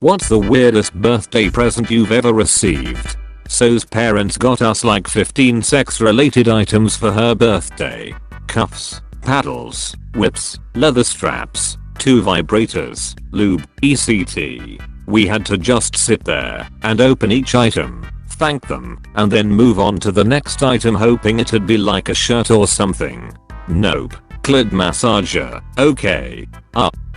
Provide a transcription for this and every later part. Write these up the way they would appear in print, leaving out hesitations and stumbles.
What's the weirdest birthday present you've ever received? So's parents got us like 15 sex related items for her birthday. Cuffs, paddles, whips, leather straps, 2 vibrators, lube, etc. We had to just sit there and open each item, thank them, and then move on to the next item hoping it'd be like a shirt or something. Nope. Clit massager. Okay.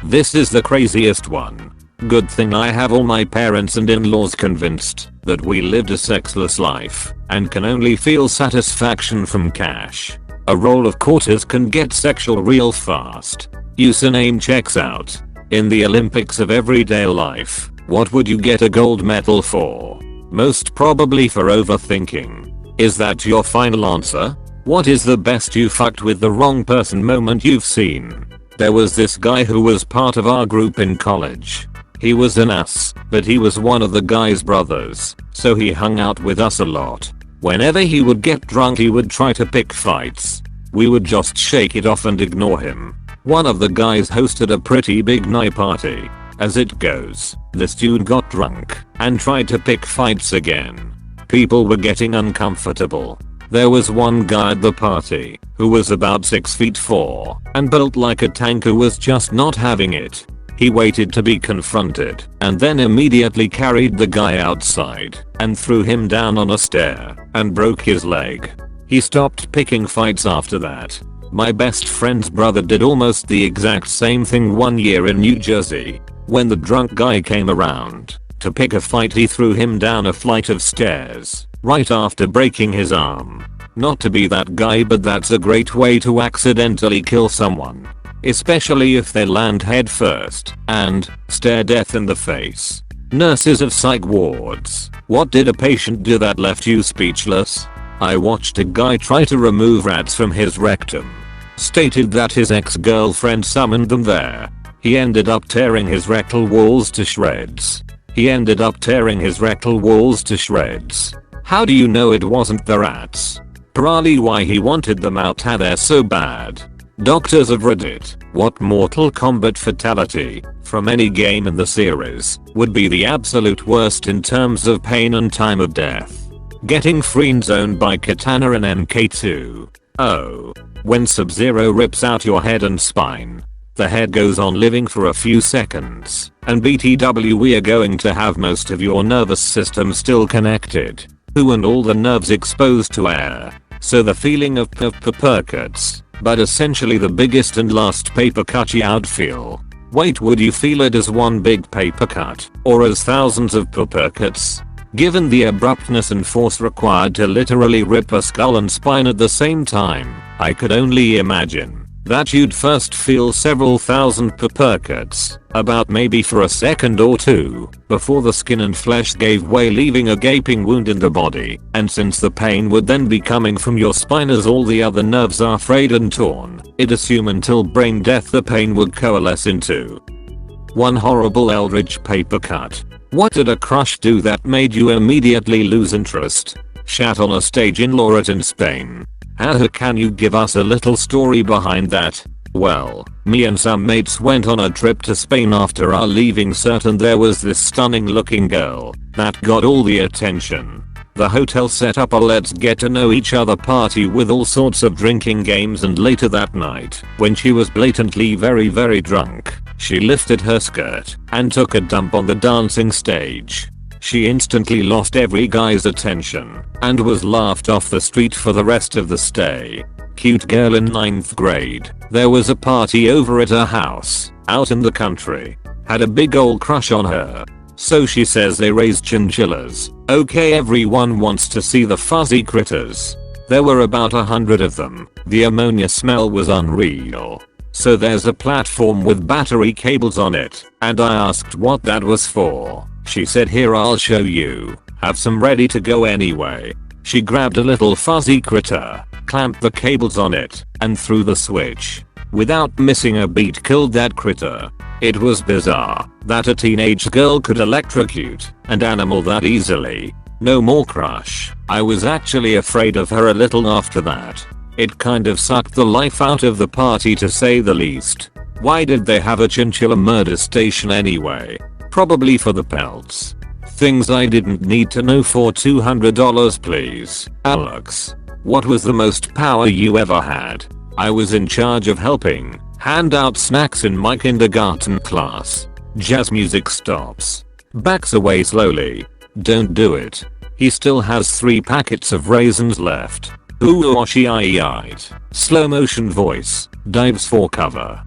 This is the craziest one. Good thing I have all my parents and in-laws convinced that we lived a sexless life and can only feel satisfaction from cash. A roll of quarters can get sexual real fast. Username checks out. In the Olympics of everyday life, what would you get a gold medal for? Most probably for overthinking. Is that your final answer? What is the best you fucked with the wrong person moment you've seen? There was this guy who was part of our group in college. He was an ass, but he was one of the guy's brothers, so he hung out with us a lot. Whenever he would get drunk he would try to pick fights. We would just shake it off and ignore him. One of the guys hosted a pretty big night party. As it goes, this dude got drunk and tried to pick fights again. People were getting uncomfortable. There was one guy at the party who was about 6'4" and built like a tank who was just not having it. He waited to be confronted and then immediately carried the guy outside and threw him down on a stair and broke his leg. He stopped picking fights after that. My best friend's brother did almost the exact same thing one year in New Jersey. When the drunk guy came around to pick a fight he threw him down a flight of stairs right after breaking his arm. Not to be that guy, but that's a great way to accidentally kill someone. Especially if they land head first and stare death in the face. Nurses of psych wards, what did a patient do that left you speechless? I watched a guy try to remove rats from his rectum. Stated that his ex-girlfriend summoned them there. He ended up tearing his rectal walls to shreds. How do you know it wasn't the rats? Probably why he wanted them out there so bad. Doctors of Reddit, what Mortal Kombat fatality from any game in the series would be the absolute worst in terms of pain and time of death? Getting friend-zoned by Katana in MK2. Oh. When Sub-Zero rips out your head and spine. The head goes on living for a few seconds, and BTW we are going to have most of your nervous system still connected. Who and all the nerves exposed to air. So the feeling of percuts. But essentially the biggest and last paper cut you out feel. Wait, would you feel it as one big paper cut or as thousands of paper cuts? Given the abruptness and force required to literally rip a skull and spine at the same time, I could only imagine that you'd first feel several thousand paper cuts, about maybe for a second or two, before the skin and flesh gave way leaving a gaping wound in the body, and since the pain would then be coming from your spine as all the other nerves are frayed and torn, I'd assume until brain death the pain would coalesce into one horrible eldritch paper cut. What did a crush do that made you immediately lose interest? Shat on a stage in Loret in Spain. How can you give us a little story behind that? Well, me and some mates went on a trip to Spain after our leaving cert and there was this stunning looking girl that got all the attention. The hotel set up a let's get to know each other party with all sorts of drinking games, and later that night, when she was blatantly very drunk, she lifted her skirt and took a dump on the dancing stage. She instantly lost every guy's attention and was laughed off the street for the rest of the stay. Cute girl in 9th grade. There was a party over at her house, out in the country. Had a big old crush on her. So she says they raised chinchillas. Okay, everyone wants to see the fuzzy critters. There were about 100 of them. The ammonia smell was unreal. So there's a platform with battery cables on it, and I asked what that was for. She said, here, I'll show you. Have some ready to go anyway. She grabbed a little fuzzy critter, clamped the cables on it, and threw the switch. Without missing a beat killed that critter. It was bizarre that a teenage girl could electrocute an animal that easily. No more crush. I was actually afraid of her a little after that. It kind of sucked the life out of the party to say the least. Why did they have a chinchilla murder station anyway? Probably for the pelts. Things I didn't need to know for $200 please. Alex. What was the most power you ever had? I was in charge of helping hand out snacks in my kindergarten class. Jazz music stops. Backs away slowly. Don't do it. He still has 3 packets of raisins left. Ooh, washy-eyed. Slow motion voice. Dives for cover.